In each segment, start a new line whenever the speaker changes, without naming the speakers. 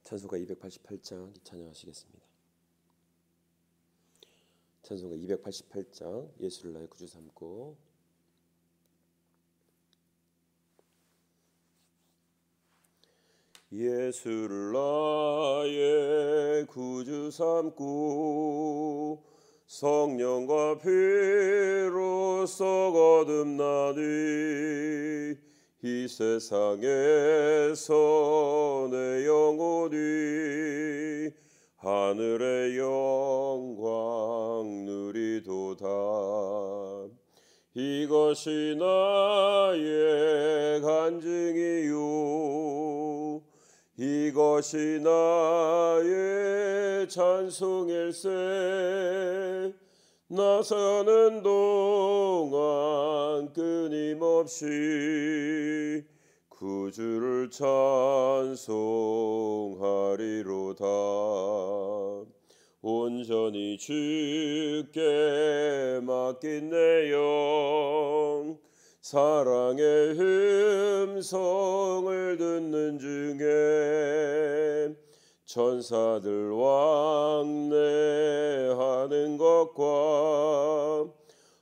찬송가 288장 찬양하시겠습니다. 찬송가 288장 예수를 나의 구주 삼고 예수를 나의 구주 삼고 성령과 피로써 거듭나니 이 세상에서 내 영혼이 하늘의 영광 누리도다. 이것이 나의 간증이요 이것이 나의 찬송일세. 나 사는 동안 끊임없이 구주를 찬송하리로다. 온전히 주께 맡긴 내 영 사랑의 음성을 듣는 중에 천사들 왕래하는 것과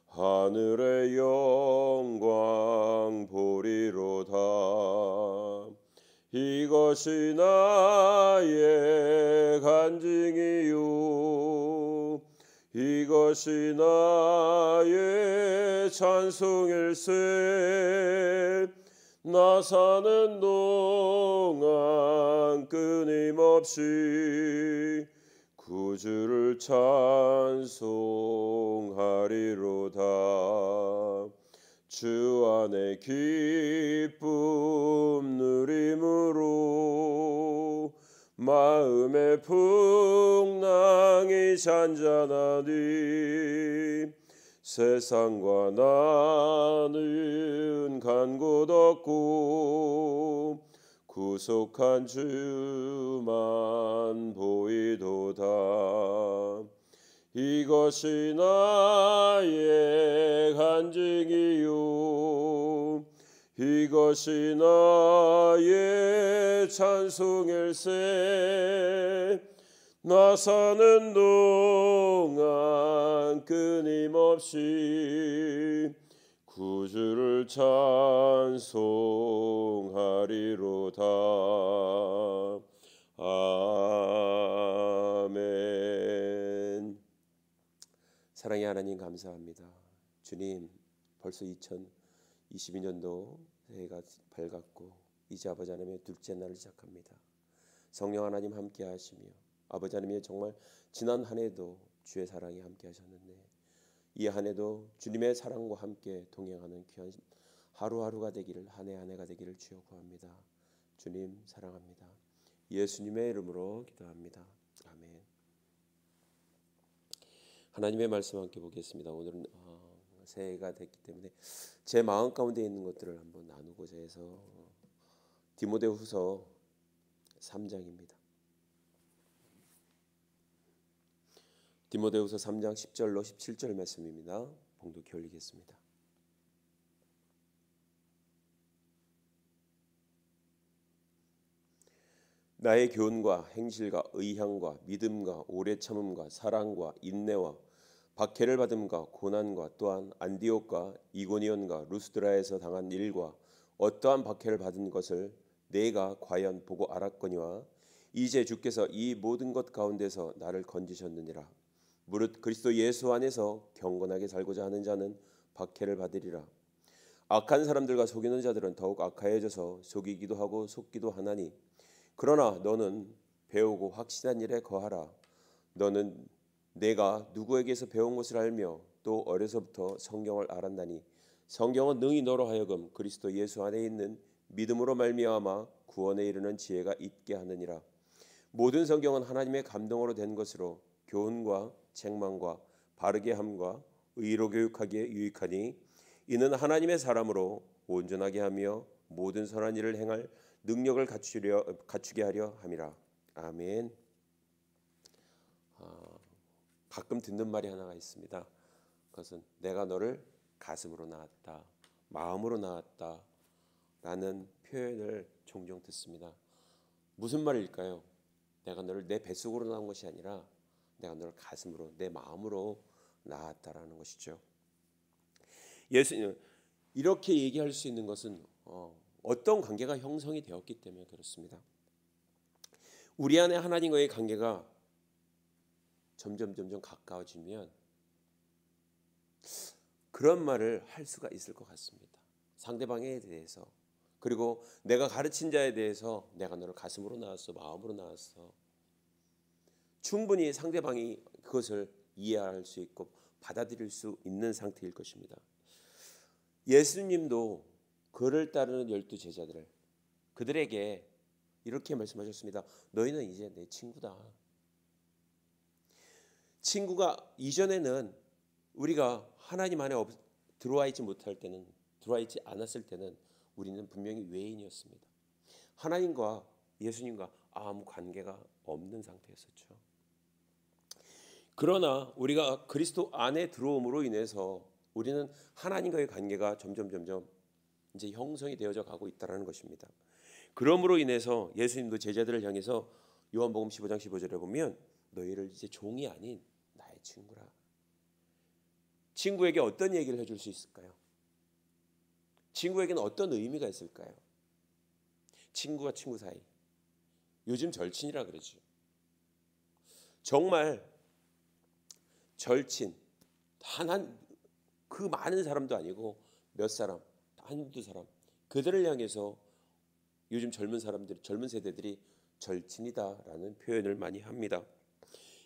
하늘의 영광 보리로다. 이것이 나의 간증이요 이것이 나의 찬송일세. 나 사는 동안 끊임없이 구주를 찬송하리로다. 주 안에 기쁨 누림으로 마음의 풍랑이 잔잔하니 세상과 나는 간 곳 없고 구속한 주만 보이도다. 이것이 나의 간증이요 이것이 나의 찬송일세. 나 사는 동안 끊임없이 구주를 찬송하리로다. 아멘. 사랑의 하나님 감사합니다. 주님, 벌써 2022년도 새해가 밝았고 이제 아버지 하나님의 둘째 날을 시작합니다. 성령 하나님 함께 하시며 아버지 하나님의 정말 지난 한 해도 주의 사랑이 함께 하셨는데 이 한 해도 주님의 사랑과 함께 동행하는 귀한 하루하루가 되기를 한 해 한 해가 되기를 주여 구합니다. 주님 사랑합니다. 예수님의 이름으로 기도합니다. 아멘. 하나님의 말씀 함께 보겠습니다. 오늘은 새해가 됐기 때문에 제 마음 가운데 있는 것들을 한번 나누고자 해서 디모데후서 3장입니다. 디모데후서 3장 10절로 17절 말씀입니다. 봉독해 올리겠습니다. 나의 교훈과 행실과 의향과 믿음과 오래 참음과 사랑과 인내와 박해를 받음과 고난과 또한 안디옥과 이고니온과 루스드라에서 당한 일과 어떠한 박해를 받은 것을 내가 과연 보고 알았거니와 이제 주께서 이 모든 것 가운데서 나를 건지셨느니라. 무릇 그리스도 예수 안에서 경건하게 살고자 하는 자는 박해를 받으리라. 악한 사람들과 속이는 자들은 더욱 악하여져서 속이기도 하고 속기도 하나니 그러나 너는 배우고 확신한 일에 거하라. 너는 내가 누구에게서 배운 것을 알며 또 어려서부터 성경을 알았나니 성경은 능히 너로 하여금 그리스도 예수 안에 있는 믿음으로 말미암아 구원에 이르는 지혜가 있게 하느니라. 모든 성경은 하나님의 감동으로 된 것으로 교훈과 책망과 바르게 함과 의로 교육하기에 유익하니 이는 하나님의 사람으로 온전하게 하며 모든 선한 일을 행할 능력을 갖추게 하려 함이라. 아멘. 가끔 듣는 말이 하나가 있습니다. 그것은 내가 너를 가슴으로 낳았다, 마음으로 낳았다 라는 표현을 종종 듣습니다. 무슨 말일까요? 내가 너를 내 뱃속으로 낳은 것이 아니라 내가 너를 가슴으로 내 마음으로 낳았다라는 것이죠. 예수님 이렇게 얘기할 수 있는 것은 어떤 관계가 형성이 되었기 때문에 그렇습니다. 우리 안에 하나님과의 관계가 점점 가까워지면 그런 말을 할 수가 있을 것 같습니다. 상대방에 대해서, 그리고 내가 가르친 자에 대해서 내가 너를 가슴으로 낳았어, 마음으로 낳았어. 충분히 상대방이 그것을 이해할 수 있고 받아들일 수 있는 상태일 것입니다. 예수님도 그를 따르는 12 제자들을 그들에게 이렇게 말씀하셨습니다. 너희는 이제 내 친구다. 친구가 이전에는 우리가 하나님 안에 들어와 있지 못할 때는, 들어와 있지 않았을 때는 우리는 분명히 외인이었습니다. 하나님과 예수님과 아무 관계가 없는 상태였었죠. 그러나 우리가 그리스도 안에 들어옴으로 인해서 우리는 하나님과의 관계가 점점 이제 형성이 되어져 가고 있다는 것입니다. 그러므로 인해서 예수님도 제자들을 향해서 요한복음 15장 15절에 보면 너희를 이제 종이 아닌 나의 친구라. 친구에게 어떤 얘기를 해줄 수 있을까요? 친구에게는 어떤 의미가 있을까요? 친구와 친구 사이. 요즘 절친이라 그러죠. 정말 절친 그 많은 사람도 아니고 몇 사람, 한두 사람, 그들을 향해서 요즘 젊은 세대들이 절친이다라는 표현을 많이 합니다.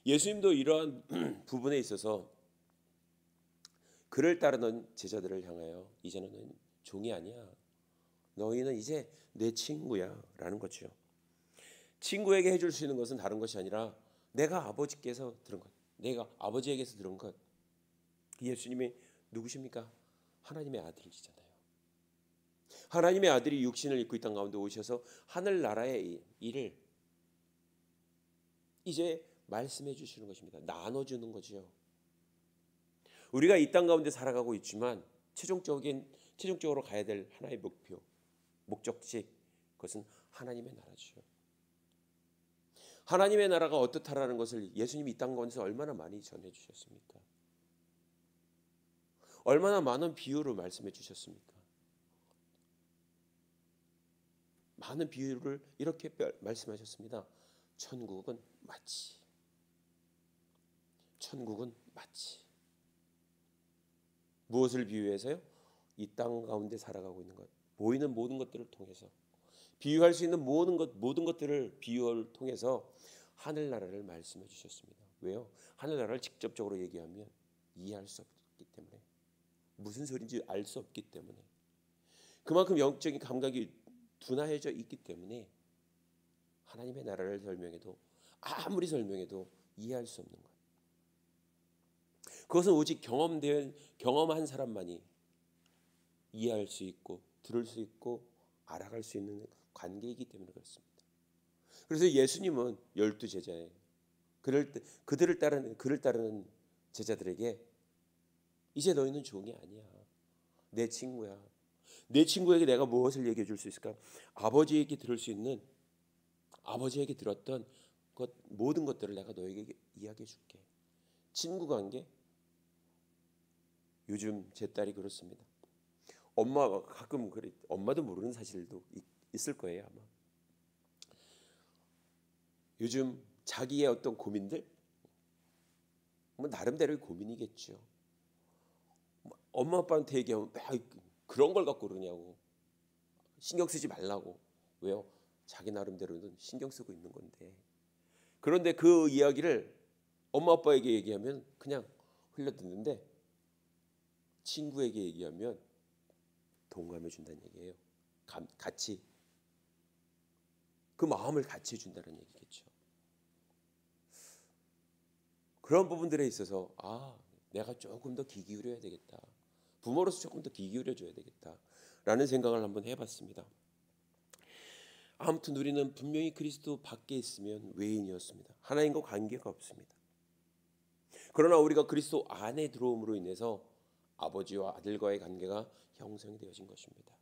예수님도 이러한 부분에 있어서 그를 따르는 제자들을 향하여 이제는 너희는 종이 아니야. 너희는 이제 내 친구야 라는 거죠. 친구에게 해줄 수 있는 것은 다른 것이 아니라 내가 아버지께서 들은 것, 내가 아버지에게서 들은 것. 예수님이 누구십니까? 하나님의 아들이잖아요. 하나님의 아들이 육신을 입고 이 땅 가운데 오셔서 하늘나라의 일을 이제 말씀해 주시는 것입니다. 나눠주는 거죠. 우리가 이 땅 가운데 살아가고 있지만 최종적으로 가야 될 하나의 목표, 목적지, 그것은 하나님의 나라죠. 하나님의 나라가 어떻다라는 것을 예수님이 이 땅 가운데서 얼마나 많이 전해 주셨습니까? 얼마나 많은 비유로 말씀해 주셨습니까? 많은 비유를 이렇게 말씀하셨습니다. 천국은 마치. 무엇을 비유해서요? 이 땅 가운데 살아가고 있는 것, 보이는 모든 것들을 통해서 비유할 수 있는 모든 것들을 비유를 통해서 하늘나라를 말씀해 주셨습니다. 왜요? 하늘나라를 직접적으로 얘기하면 이해할 수 없기 때문에, 무슨 소리인지 알 수 없기 때문에, 그만큼 영적인 감각이 둔화해져 있기 때문에 하나님의 나라를 아무리 설명해도 이해할 수 없는 것. 그것은 오직 경험한 사람만이 이해할 수 있고 들을 수 있고 알아갈 수 있는 관계이기 때문에 그렇습니다. 그래서 예수님은 12 제자에 그를 따르는 제자들에게 이제 너희는 종이 아니야. 내 친구야. 내 친구에게 내가 무엇을 얘기해 줄 수 있을까? 아버지에게 들었던 모든 것들을 내가 너에게 이야기해 줄게. 친구 관계. 요즘 제 딸이 그렇습니다. 엄마가 가끔 그래. 엄마도 모르는 사실도 있을 거예요, 아마. 요즘 자기의 어떤 고민들, 뭐 나름대로의 고민이겠죠. 엄마 아빠한테 얘기하면 그런 걸 갖고 그러냐고, 신경 쓰지 말라고. 왜요? 자기 나름대로는 신경 쓰고 있는 건데. 그런데 그 이야기를 엄마 아빠에게 얘기하면 그냥 흘려듣는데 친구에게 얘기하면 동감해 준다는 얘기예요. 같이 그 마음을 같이 해준다는 얘기겠죠. 그런 부분들에 있어서 내가 조금 더 귀 기울여야 되겠다. 부모로서 조금 더 귀 기울여줘야 되겠다라는 생각을 한번 해봤습니다. 아무튼 우리는 분명히 그리스도 밖에 있으면 외인이었습니다. 하나님과 관계가 없습니다. 그러나 우리가 그리스도 안에 들어옴으로 인해서 아버지와 아들과의 관계가 형성되어진 것입니다.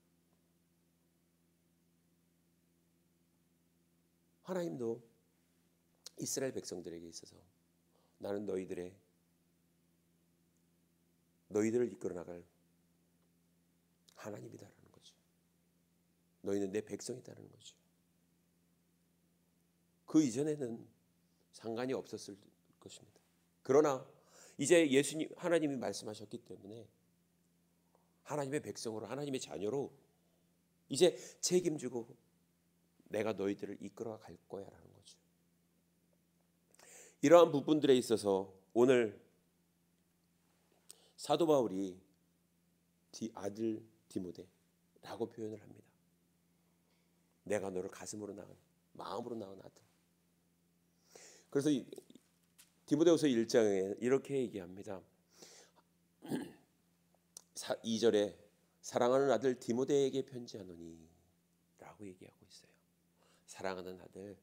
하나님도 이스라엘 백성들에게 있어서 나는 너희들을 이끌어 나갈 하나님이다라는 거죠. 너희는 내 백성이다라는 거죠. 그 이전에는 상관이 없었을 것입니다. 그러나 이제 하나님이 말씀하셨기 때문에 하나님의 백성으로, 하나님의 자녀로 이제 책임지고 내가 너희들을 이끌어 갈 거야라는 거죠. 이러한 부분들에 있어서 오늘 사도 바울이 아들 디모데라고 표현을 합니다. 내가 너를 가슴으로 낳은, 마음으로 낳은 아들. 그래서 디모데후서 1장에 이렇게 얘기합니다. 2절에 사랑하는 아들 디모데에게 편지하노니 라고 얘기하고 있어요. 사랑하는 아들,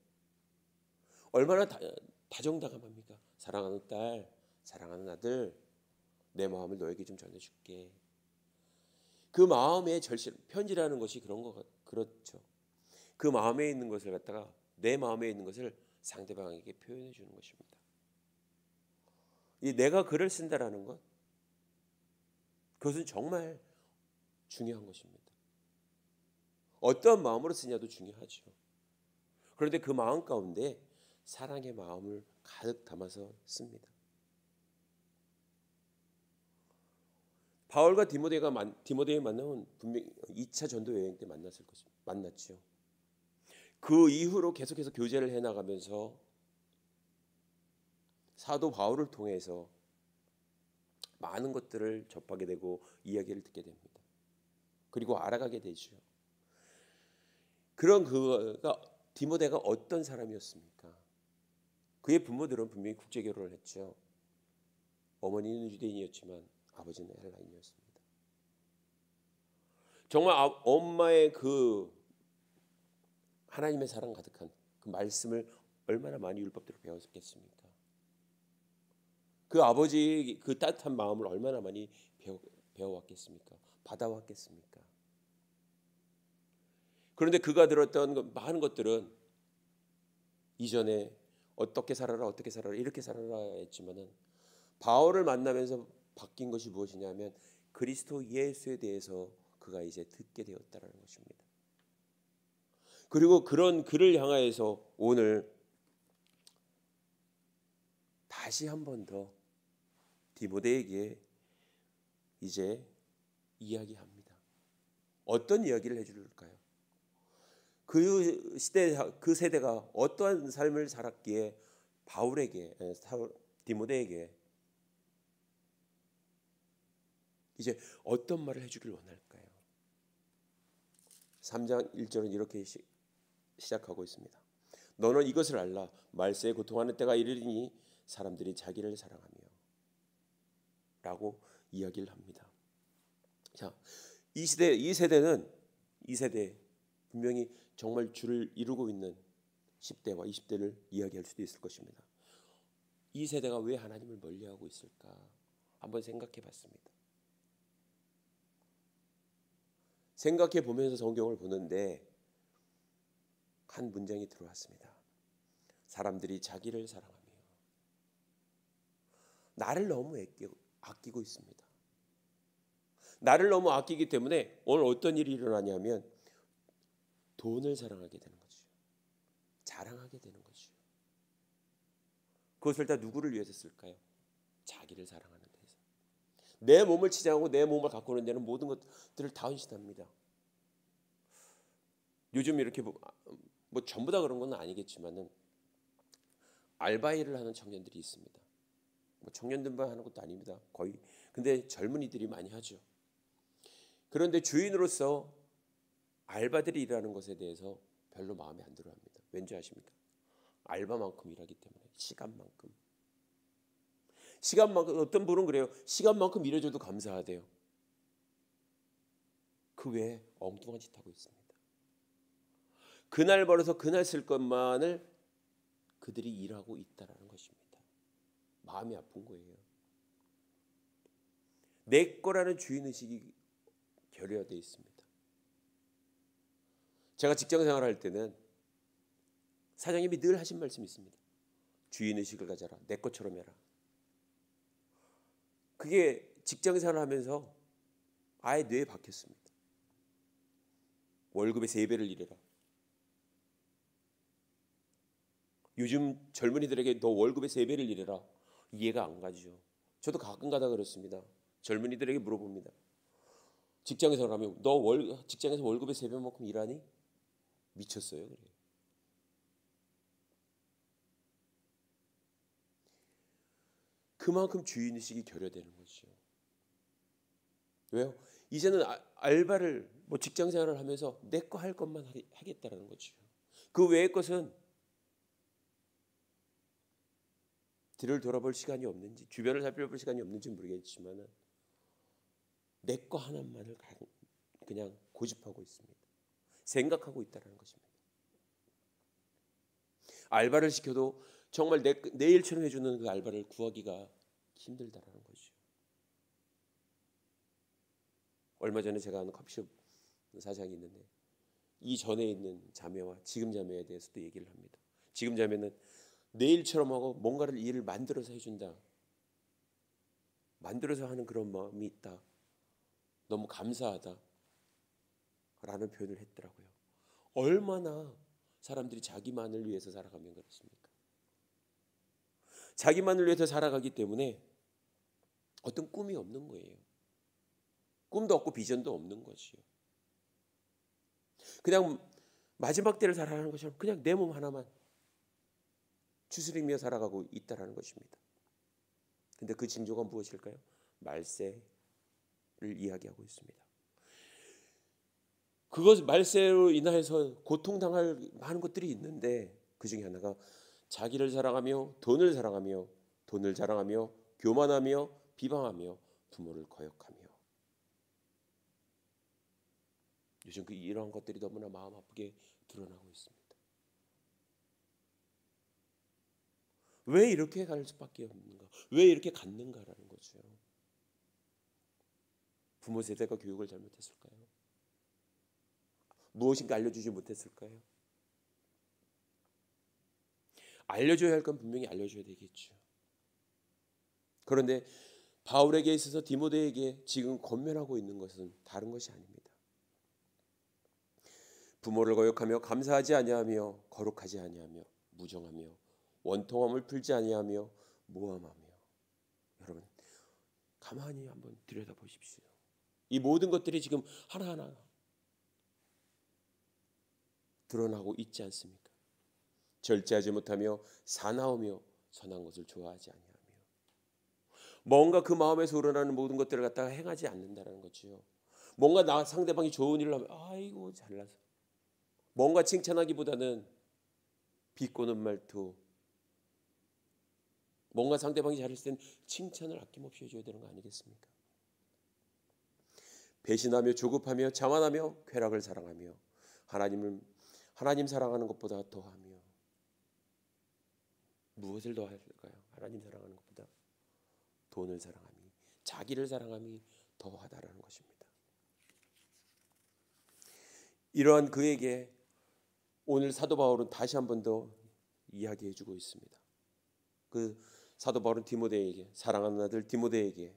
얼마나 다정다감합니까? 사랑하는 딸, 사랑하는 아들, 내 마음을 너에게 좀 전해줄게. 그 마음의 절실, 편지라는 것이 그렇죠. 그 마음에 있는 것을 갖다가, 내 마음에 있는 것을 상대방에게 표현해 주는 것입니다. 이 내가 글을 쓴다라는 것, 그것은 정말 중요한 것입니다. 어떠한 마음으로 쓰냐도 중요하죠. 그런데 그 마음 가운데 사랑의 마음을 가득 담아서 씁니다. 바울과 디모데의 만남은 분명히 2차 전도 여행 때 만났죠. 그 이후로 계속해서 교제를 해나가면서 사도 바울을 통해서 많은 것들을 접하게 되고 이야기를 듣게 됩니다. 그리고 알아가게 되죠. 그런 디모데가 어떤 사람이었습니까? 그의 부모들은 분명히 국제 결혼을 했죠. 어머니는 유대인이었지만 아버지는 헬라인이었습니다. 정말 엄마의 그 하나님의 사랑 가득한 그 말씀을 얼마나 많이 율법대로 배웠겠습니까? 그 아버지의 그 따뜻한 마음을 얼마나 많이 배워왔겠습니까? 받아왔겠습니까? 그런데 그가 들었던 많은 것들은 이전에 어떻게 살아라 이렇게 살아라 했지만은 바울을 만나면서 바뀐 것이 무엇이냐면 그리스도 예수에 대해서 그가 이제 듣게 되었다라는 것입니다. 그리고 그런 그를 향하여서 오늘 다시 한 번 더 디모데에게 이제 이야기합니다. 어떤 이야기를 해줄까요? 그 세대가 어떠한 삶을 살았기에 디모데에게 이제 어떤 말을 해주길 원할까요? 3장 1절은 이렇게 시작하고 있습니다. 너는 이것을 알라. 말세에 고통하는 때가 이르리니 사람들이 자기를 사랑하며 라고 이야기를 합니다. 자, 이 세대 분명히 정말 줄을 이루고 있는 10대와 20대를 이야기할 수도 있을 것입니다. 이 세대가 왜 하나님을 멀리하고 있을까? 한번 생각해 봤습니다. 생각해 보면서 성경을 보는데 한 문장이 들어왔습니다. 사람들이 자기를 사랑하며 나를 너무 아끼고 있습니다. 나를 너무 아끼기 때문에 오늘 어떤 일이 일어나냐면 돈을 사랑하게 되는 거죠. 자랑하게 되는 거죠. 그것을 다 누구를 위해서 쓸까요? 자기를 사랑하는 데서. 내 몸을 치장하고 내 몸을 가꾸는 데는 모든 것들을 다 헌신합니다. 요즘 이렇게 뭐 전부 다 그런 건 아니겠지만은 알바일을 하는 청년들이 있습니다. 청년들만 하는 것도 아닙니다. 거의. 근데 젊은이들이 많이 하죠. 그런데 주인으로서 알바들이 일하는 것에 대해서 별로 마음에 안 들어합니다. 왠지 아십니까? 알바만큼 일하기 때문에 시간만큼 어떤 분은 그래요. 시간만큼 일해줘도 감사하대요. 그 외에 엉뚱한 짓 하고 있습니다. 그날 벌어서 그날 쓸 것만을 그들이 일하고 있다라는 것입니다. 마음이 아픈 거예요. 내 거라는 주인의식이 결여되어 있습니다. 제가 직장 생활할 때는 사장님이 늘 하신 말씀이 있습니다. 주인의식을 가져라. 내 것처럼 해라. 그게 직장생활을 하면서 아예 뇌에 박혔습니다. 월급의 3배를 일해라. 요즘 젊은이들에게 너 월급의 3배를 일해라. 이해가 안 가죠. 저도 가끔 가다 그렇습니다. 젊은이들에게 물어봅니다. 직장에서 가면 너 직장에서 월급의 3배만큼 일하니? 미쳤어요. 그래요. 그만큼 주인의식이 결여되는 거죠. 왜요? 이제는 알바를 직장 생활을 하면서 내 거 할 것만 하겠다라는 거죠. 그 외의 것은 뒤를 돌아볼 시간이 없는지, 주변을 살펴볼 시간이 없는지 모르겠지만 내 거 하나만을 그냥 고집하고 있습니다. 생각하고 있다는 것입니다. 알바를 시켜도 정말 내 일처럼 해주는 그 알바를 구하기가 힘들다라는 거죠. 얼마 전에 제가 아는 커피숍 사장이 있는데 이 전에 있는 자매와 지금 자매에 대해서도 얘기를 합니다. 지금 자매는 내 일처럼 하고 뭔가를 일을 만들어서 해준다. 만들어서 하는 그런 마음이 있다. 너무 감사하다. 라는 표현을 했더라고요. 얼마나 사람들이 자기만을 위해서 살아가면 그렇습니까? 자기만을 위해서 살아가기 때문에 어떤 꿈이 없는 거예요. 꿈도 없고 비전도 없는 것이요. 그냥 마지막 때를 살아가는 것처럼 그냥 내 몸 하나만 추스리며 살아가고 있다는 것입니다. 근데 그 징조가 무엇일까요? 말세를 이야기하고 있습니다. 그것 말세로 인해서 고통당할 많은 것들이 있는데 그 중에 하나가 자기를 사랑하며 돈을 사랑하며 돈을 자랑하며 교만하며 비방하며 부모를 거역하며. 요즘 이러한 것들이 너무나 마음 아프게 드러나고 있습니다. 왜 이렇게 갈 수밖에 없는가? 왜 이렇게 갔는가라는 거죠. 부모 세대가 교육을 잘못했을까요? 무엇인가 알려주지 못했을까요? 알려줘야 할 건 분명히 알려줘야 되겠죠. 그런데 바울에게 있어서 디모데에게 지금 권면하고 있는 것은 다른 것이 아닙니다. 부모를 거역하며 감사하지 아니하며 거룩하지 아니하며 무정하며 원통함을 풀지 아니하며 모함하며. 여러분 가만히 한번 들여다보십시오. 이 모든 것들이 지금 하나하나 드러나고 있지 않습니까? 절제하지 못하며 사나우며 선한 것을 좋아하지 아니하며. 뭔가 그 마음에서 우러나는 모든 것들을 갖다가 행하지 않는다는 거죠. 뭔가 상대방이 좋은 일을 하면 아이고 잘나서. 뭔가 칭찬하기보다는 비꼬는 말투. 뭔가 상대방이 잘했을 땐 칭찬을 아낌없이 해줘야 되는 거 아니겠습니까? 배신하며 조급하며 자만하며 쾌락을 사랑하며 하나님 사랑하는 것보다 더하며. 무엇을 더할까요? 하나님 사랑하는 것보다 돈을 사랑함이, 자기를 사랑함이 더하다라는 것입니다. 이러한 그에게 오늘 사도 바울은 다시 한 번 더 이야기해주고 있습니다. 그 사도 바울은 디모데에게, 사랑하는 아들 디모데에게,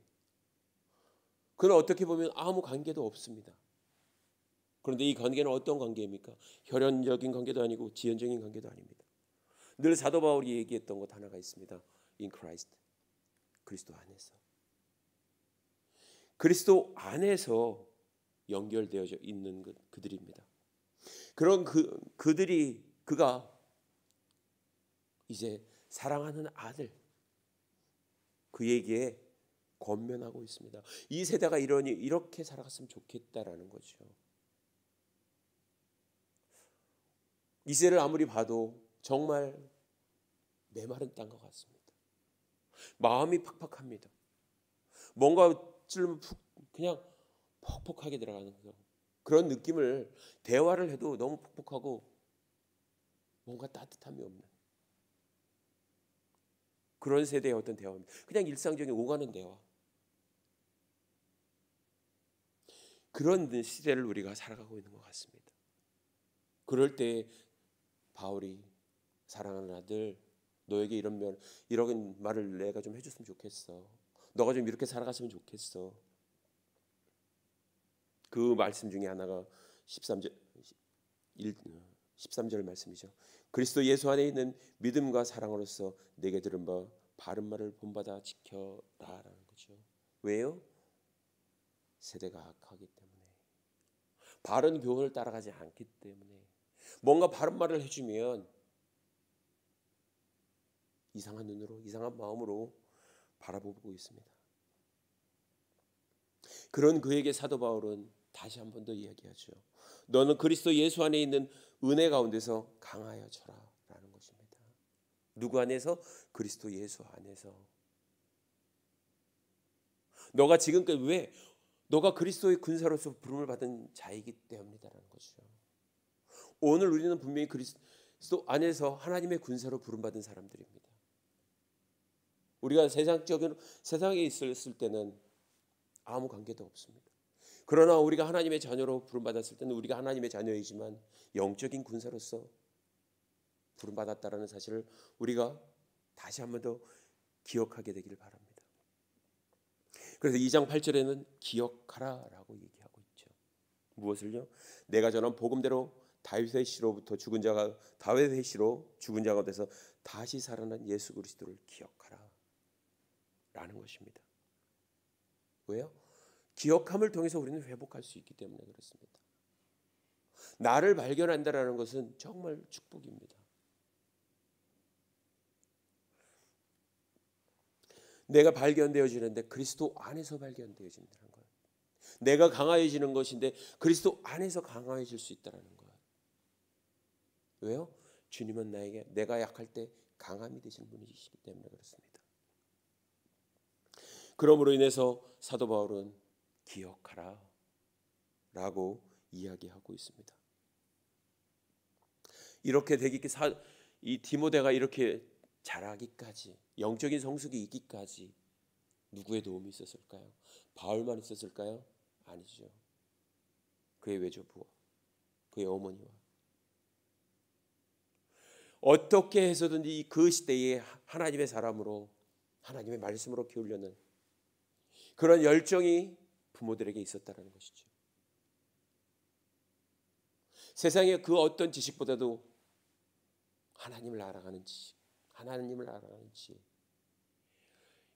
그는 어떻게 보면 아무 관계도 없습니다. 그런데 이 관계는 어떤 관계입니까? 혈연적인 관계도 아니고 지연적인 관계도 아닙니다. 늘 사도 바울이 얘기했던 것 하나가 있습니다. In Christ, 그리스도 안에서. 그리스도 안에서 연결되어져 있는 그들입니다. 그런 그가 이제 사랑하는 아들, 그에게 권면하고 있습니다. 이 세대가 이렇게 살아갔으면 좋겠다라는 거죠. 이 세대를 아무리 봐도 정말 메마른 땅과 같습니다. 마음이 팍팍합니다. 뭔가 그냥 퍽퍽하게 들어가는 그런 느낌을, 대화를 해도 너무 퍽퍽하고 뭔가 따뜻함이 없는 그런 세대의 어떤 대화입니다. 그냥 일상적인 오가는 대화. 그런 시대를 우리가 살아가고 있는 것 같습니다. 그럴 때 바울이 사랑하는 아들 너에게 이런 말을 내가 좀 해줬으면 좋겠어. 너가 좀 이렇게 살아갔으면 좋겠어. 그 말씀 중에 하나가 13절 13절 말씀이죠. 그리스도 예수 안에 있는 믿음과 사랑으로서 내게 들은 바 바른 말을 본받아 지켜라라는 거죠. 왜요? 세대가 악하기 때문에, 바른 교훈을 따라가지 않기 때문에, 뭔가 바른 말을 해주면 이상한 눈으로, 이상한 마음으로 바라보고 있습니다. 그런 그에게 사도 바울은 다시 한 번 더 이야기하죠. 너는 그리스도 예수 안에 있는 은혜 가운데서 강하여져라 라는 것입니다. 누구 안에서? 그리스도 예수 안에서. 너가 지금까지 왜? 너가 그리스도의 군사로서 부름을 받은 자이기 때문이다라는 거죠. 오늘 우리는 분명히 그리스도 안에서 하나님의 군사로 부름받은 사람들입니다. 우리가 세상에 있었을 때는 아무 관계도 없습니다. 그러나 우리가 하나님의 자녀로 부름받았을 때는 우리가 하나님의 자녀이지만 영적인 군사로서 부름받았다라는 사실을 우리가 다시 한 번 더 기억하게 되기를 바랍니다. 그래서 2장 8절에는 기억하라라고 얘기하고 있죠. 무엇을요? 내가 전한 복음대로 다윗의 씨로 죽은 자 가운데서 다시 살아난 예수 그리스도를 기억하라 라는 것입니다. 왜요? 기억함을 통해서 우리는 회복할 수 있기 때문에 그렇습니다. 나를 발견한다라는 것은 정말 축복입니다. 내가 발견되어지는데 그리스도 안에서 발견되어진다는 것. 내가 강화해지는 것인데 그리스도 안에서 강화해질 수 있다는 것. 왜요? 주님은 내가 약할 때 강함이 되시는 분이시기 때문에 그렇습니다. 그러므로 인해서 사도 바울은 기억하라 라고 이야기하고 있습니다. 이렇게 이 디모데가 이렇게 자라기까지, 영적인 성숙이 있기까지 누구의 도움이 있었을까요? 바울만 있었을까요? 아니죠. 그의 외조부와 그의 어머니와 어떻게 해서든지 그 시대에 하나님의 사람으로, 하나님의 말씀으로 키우려는 그런 열정이 부모들에게 있었다는 것이죠. 세상의 그 어떤 지식보다도 하나님을 알아가는 지식,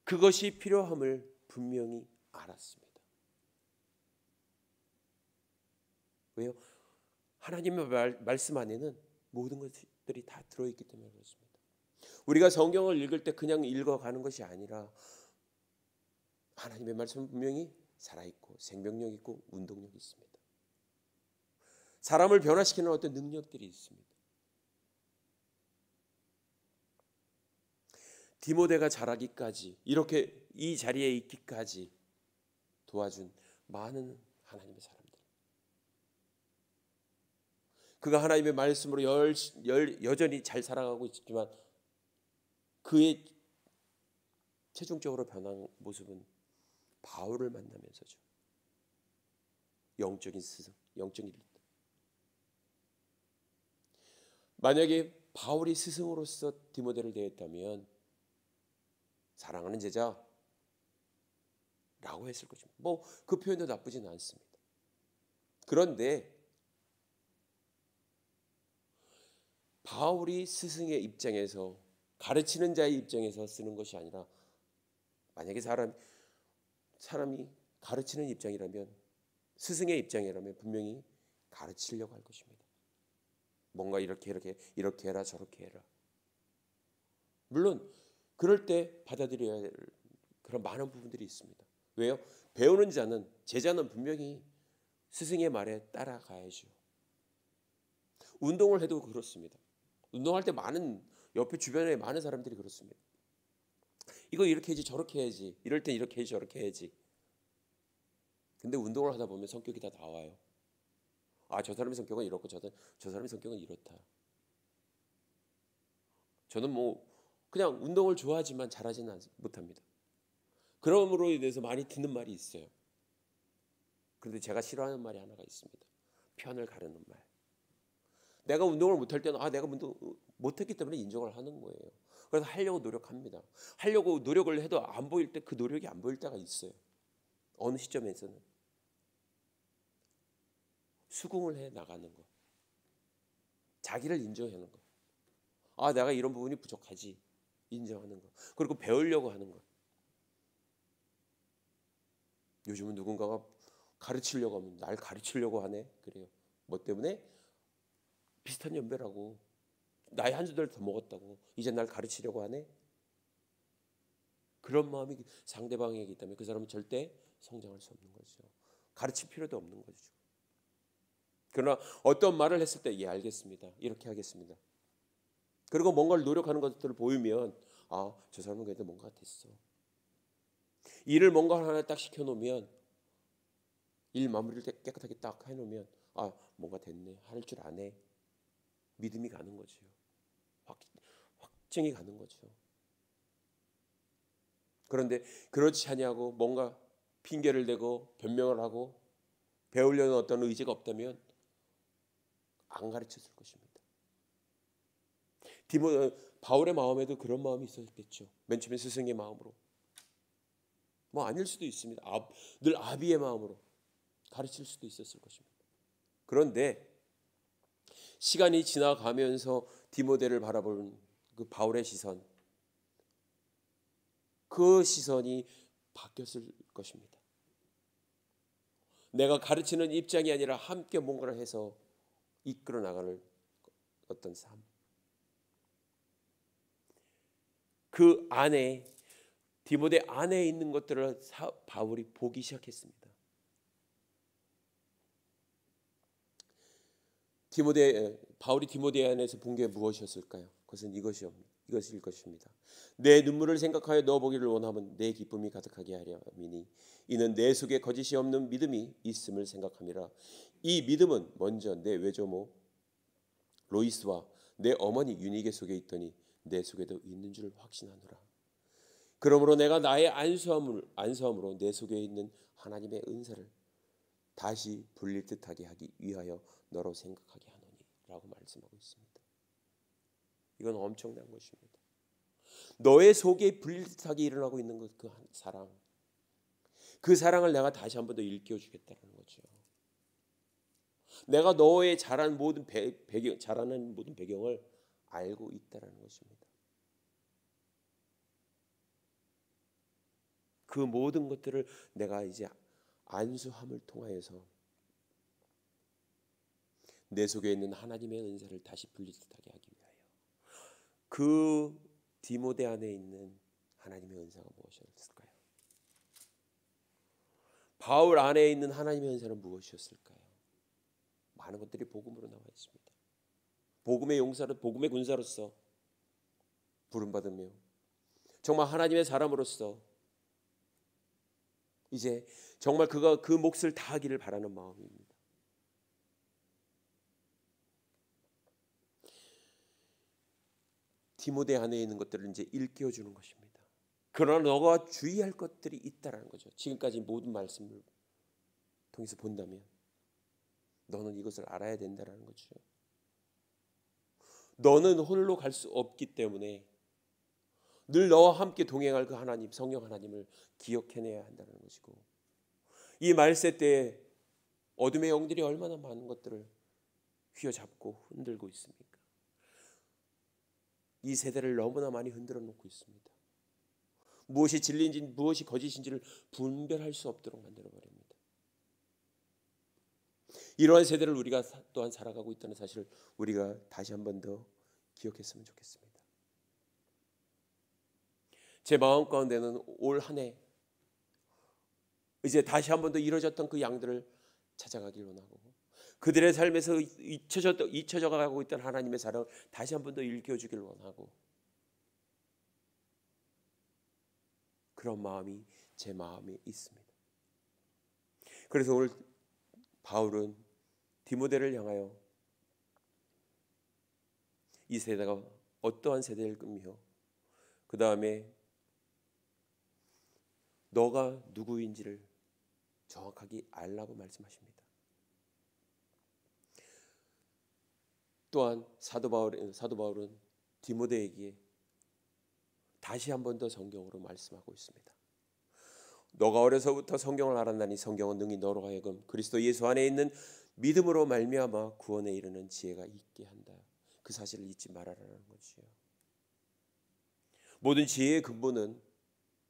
그것이 필요함을 분명히 알았습니다. 왜요? 하나님의 말씀 안에는 모든 것들이 다 들어있기 때문에 그렇습니다. 우리가 성경을 읽을 때 그냥 읽어가는 것이 아니라 하나님의 말씀은 분명히 살아있고 생명력 있고 운동력이 있습니다. 사람을 변화시키는 어떤 능력들이 있습니다. 디모데가 자라기까지, 이렇게 이 자리에 있기까지 도와준 많은 하나님의 사람들, 그가 하나님의 말씀으로 여전히 잘 살아가고 있지만 그의 최종적으로 변한 모습은 바울을 만나면서죠. 영적인 스승, 영적인 리더. 만약에 바울이 스승으로서 디모데를 대했다면 사랑하는 제자라고 했을 것입니다. 그 표현도 나쁘지는 않습니다. 그런데 바울이 스승의 입장에서, 가르치는 자의 입장에서 쓰는 것이 아니라, 만약에 사람이 가르치는 입장이라면, 스승의 입장이라면 분명히 가르치려고 할 것입니다. 뭔가 이렇게 해라, 저렇게 해라. 물론 그럴 때 받아들여야 할 그런 많은 부분들이 있습니다. 왜요? 배우는 제자는 분명히 스승의 말에 따라가야죠. 운동을 해도 그렇습니다. 운동할 때 옆에 주변에 많은 사람들이 그렇습니다. 이거 이렇게 해야지, 저렇게 해야지, 이럴 땐 이렇게 해야지, 저렇게 해야지. 근데 운동을 하다 보면 성격이 다 나와요. 저 사람의 성격은 이렇고 저 사람의 성격은 이렇다. 저는 그냥 운동을 좋아하지만 잘하지는 못합니다. 그러므로 인해서 많이 듣는 말이 있어요. 그런데 제가 싫어하는 말이 하나가 있습니다. 편을 가르는 말. 내가 운동을 못할 때는 내가 운동 못했기 때문에 인정을 하는 거예요. 그래서 하려고 노력합니다. 하려고 노력을 해도 안 보일 때 그 노력이 안 보일 때가 있어요. 어느 시점에서는 수긍을 해 나가는 거, 자기를 인정하는 거. 아, 내가 이런 부분이 부족하지, 인정하는 거. 그리고 배우려고 하는 거. 요즘은 누군가가 가르치려고 하면 날 가르치려고 하네. 그래요. 뭐 때문에? 비슷한 연배라고. 나이 한 살 더 먹었다고. 이제 날 가르치려고 하네. 그런 마음이 상대방에게 있다면 그 사람은 절대 성장할 수 없는 거죠. 가르칠 필요도 없는 거죠. 그러나 어떤 말을 했을 때 예, 알겠습니다. 이렇게 하겠습니다. 그리고 뭔가를 노력하는 것들을 보이면 아, 저 사람은 그래도 뭔가 됐어. 일을 뭔가 하나 딱 시켜놓으면 일 마무리를 깨끗하게 딱 해놓으면 아, 뭔가 됐네. 할 줄 아네. 믿음이 가는 거죠. 확증이 가는 거죠. 그런데 그렇지 않냐고 뭔가 핑계를 대고 변명을 하고 배우려는 어떤 의지가 없다면 안 가르쳤을 것입니다. 바울의 마음에도 그런 마음이 있었겠죠. 맨 처음에 스승의 마음으로. 뭐 아닐 수도 있습니다. 늘 아비의 마음으로 가르칠 수도 있었을 것입니다. 그런데 시간이 지나가면서 디모데를 바라보는 그 바울의 시선, 그 시선이 바뀌었을 것입니다. 내가 가르치는 입장이 아니라 함께 뭔가를 해서 이끌어 나가는 어떤 삶. 그 안에 디모데 안에 있는 것들을 바울이 보기 시작했습니다. 바울이 디모데 안에서 본 게 무엇이었을까요? 그것은 이것일 것입니다. 내 눈물을 생각하여 너 보기를 원하면 내 기쁨이 가득하게 하려 함이니 이는 내 속에 거짓이 없는 믿음이 있음을 생각함이라. 이 믿음은 먼저 내 외조모 로이스와 내 어머니 유니게 속에 있더니 내 속에도 있는 줄 확신하노라. 그러므로 내가 나의 안수함으로 내 속에 있는 하나님의 은사를 다시 불릴 듯하게 하기 위하여 너로 생각하게 하노니 라고 말씀하고 있습니다. 이건 엄청난 것입니다. 너의 속에 불릴 듯하게 일어나고 있는 것, 그 사랑, 그 사랑을 내가 다시 한 번 더 일깨워주겠다는 거죠. 내가 너의 자라는 모든 배경을 알고 있다는 것입니다. 그 모든 것들을 내가 이제 안수함을 통하여서 내 속에 있는 하나님의 은사를 다시 분리듯하게 하기 위하여 그 디모데 안에 있는 하나님의 은사가 무엇이었을까요? 바울 안에 있는 하나님의 은사는 무엇이었을까요? 많은 것들이 복음으로 나와 있습니다. 복음의 용사로, 복음의 군사로서 부름받으며 정말 하나님의 사람으로서 이제 정말 그가 그 몫을 다하기를 바라는 마음입니다. 디모데 안에 있는 것들을 이제 일깨워 주는 것입니다. 그러나 너가 주의할 것들이 있다라는 거죠. 지금까지 모든 말씀을 통해서 본다면 너는 이것을 알아야 된다라는 거죠. 너는 홀로 갈 수 없기 때문에 늘 너와 함께 동행할 그 하나님, 성령 하나님을 기억해내야 한다는 것이고, 이 말세 때에 어둠의 영들이 얼마나 많은 것들을 휘어잡고 흔들고 있습니까? 이 세대를 너무나 많이 흔들어 놓고 있습니다. 무엇이 진리인지 무엇이 거짓인지를 분별할 수 없도록 만들어버립니다. 이러한 세대를 우리가 또한 살아가고 있다는 사실을 우리가 다시 한 번 더 기억했으면 좋겠습니다. 제 마음 가운데는 올 한 해 이제 다시 한 번 더 이루어졌던 그 양들을 찾아가길 원하고, 그들의 삶에서 잊혀져 가고 있던 하나님의 사랑을 다시 한 번 더 일깨워주길 원하고, 그런 마음이 제 마음에 있습니다. 그래서 오늘 바울은 디모데를 향하여 이 세대가 어떠한 세대일 것이며 그 다음에 너가 누구인지를 정확하게 알라고 말씀하십니다. 또한 사도 바울은 디모데에게 다시 한 번 더 성경으로 말씀하고 있습니다. 너가 어려서부터 성경을 알았나니 성경은 능히 너로 하여금 그리스도 예수 안에 있는 믿음으로 말미암아 구원에 이르는 지혜가 있게 한다. 그 사실을 잊지 말아라는 거지요. 모든 지혜의 근본은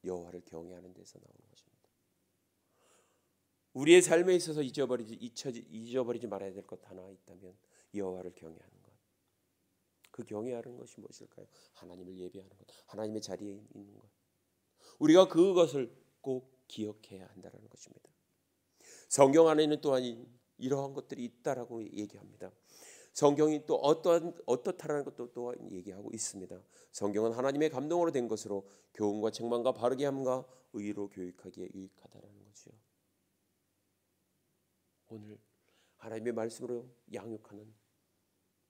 여호와를 경외하는 데서 나오는 것입니다. 우리의 삶에 있어서 잊어버리지 말아야 될 것 하나 있다면 여호와를 경외하는 것. 그 경외하는 것이 무엇일까요? 하나님을 예배하는 것, 하나님의 자리에 있는 것. 우리가 그것을 꼭 기억해야 한다는 것입니다. 성경 안에는 또한 이러한 것들이 있다라고 얘기합니다. 성경이 또 어떻다라는 것도 또한 얘기하고 있습니다. 성경은 하나님의 감동으로 된 것으로 교훈과 책망과 바르게 함과 의로 교육하기에 유익하다라는 거죠. 오늘 하나님의 말씀으로 양육하는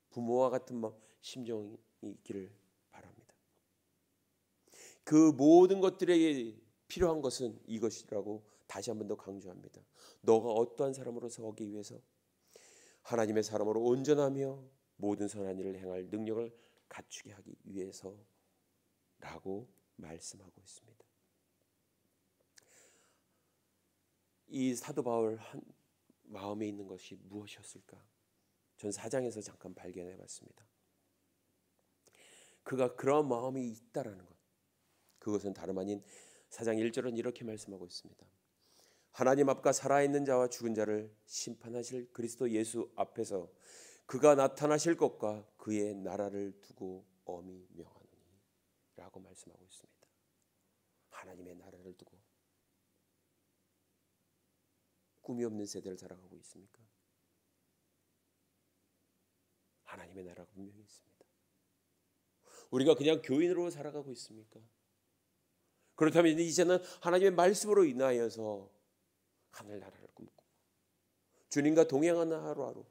부모와 같은 심정이 있기를 바랍니다. 그 모든 것들에 필요한 것은 이것이라고 다시 한 번 더 강조합니다. 너가 어떠한 사람으로 서기 위해서 하나님의 사람으로 온전하며 모든 선한 일을 행할 능력을 갖추게 하기 위해서라고 말씀하고 있습니다. 이 사도 바울 마음에 있는 것이 무엇이었을까? 전 4장에서 잠깐 발견해 봤습니다. 그가 그런 마음이 있다라는 것. 그것은 다름 아닌 4장 1절은 이렇게 말씀하고 있습니다. 하나님 앞과 살아있는 자와 죽은 자를 심판하실 그리스도 예수 앞에서 그가 나타나실 것과 그의 나라를 두고 엄히 명하노니 라고 말씀하고 있습니다. 하나님의 나라를 두고 꿈이 없는 세대를 살아가고 있습니까? 하나님의 나라가 분명히 있습니다. 우리가 그냥 교인으로 살아가고 있습니까? 그렇다면 이제는 하나님의 말씀으로 인하여서 하늘나라를 꿈꾸고 주님과 동행하는 하루하루,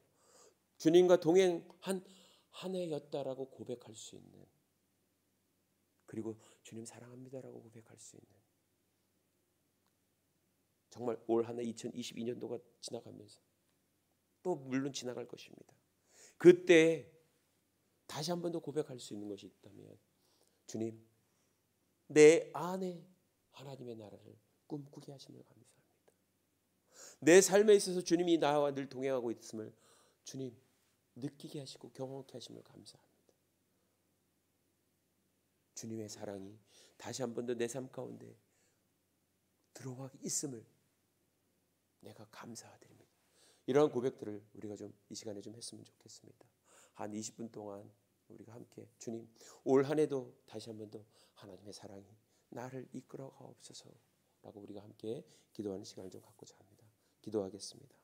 주님과 동행한 한 해였다라고 고백할 수 있는, 그리고 주님 사랑합니다라고 고백할 수 있는, 정말 올 한 해 2022년도가 지나가면서 또 물론 지나갈 것입니다. 그때 다시 한 번 더 고백할 수 있는 것이 있다면, 주님, 내 안에 하나님의 나라를 꿈꾸게 하심을 감사합니다. 내 삶에 있어서 주님이 나와 늘 동행하고 있음을 주님 느끼게 하시고 경험하게 하심을 감사합니다. 주님의 사랑이 다시 한 번 더 내 삶 가운데 들어와 있음을 내가 감사드립니다. 이러한 고백들을 우리가 좀 이 시간에 좀 했으면 좋겠습니다. 한 20분 동안 우리가 함께 주님, 올 한 해도 다시 한 번 더 하나님의 사랑이 나를 이끌어 가옵소서라고 우리가 함께 기도하는 시간을 좀 갖고자 합니다. 기도하겠습니다.